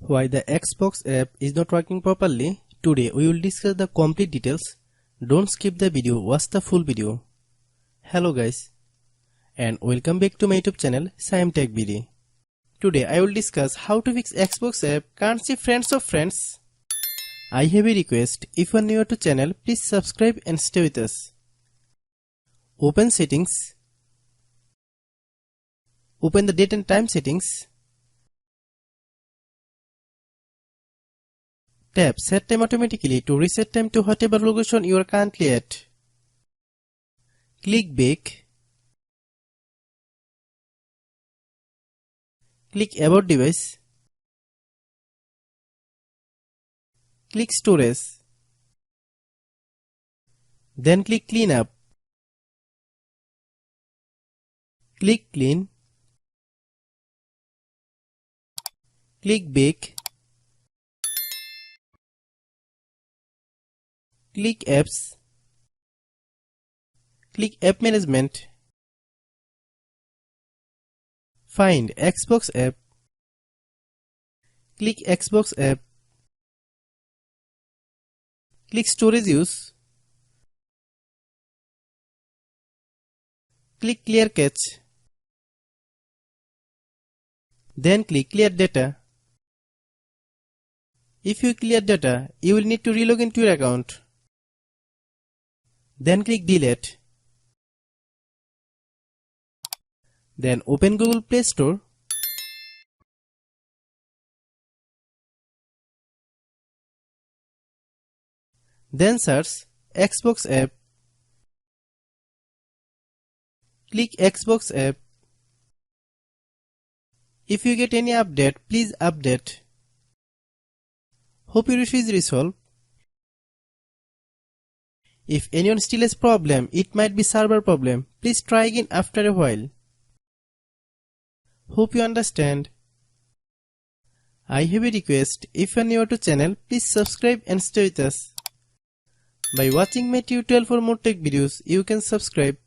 Why the Xbox app is not working properly? Today we will discuss the complete details. Don't skip the video, watch the full video. Hello guys, and welcome back to my YouTube channel Shaem Tech BD. Today I will discuss how to fix Xbox app can't see friends of friends. I have a request, if you are new to channel, please subscribe and stay with us. Open settings. Open the date and time settings. Tap set time automatically to reset time to whatever location you are currently at. Click back. Click about device. Click storage. Then click clean up. Click clean. Click back. Click apps. Click app management. Find Xbox app. Click Xbox app. Click storage use. Click clear cache. Then click clear data. If you clear data, you will need to relog into your account. Then click delete. Then open Google Play Store. Then search Xbox app. Click Xbox app. If you get any update, please update. Hope your issue is resolved. If anyone still has problem, it might be server problem. Please try again after a while. Hope you understand. I have a request, if you are new to channel, please subscribe and stay with us. By watching my tutorial for more tech videos, you can subscribe.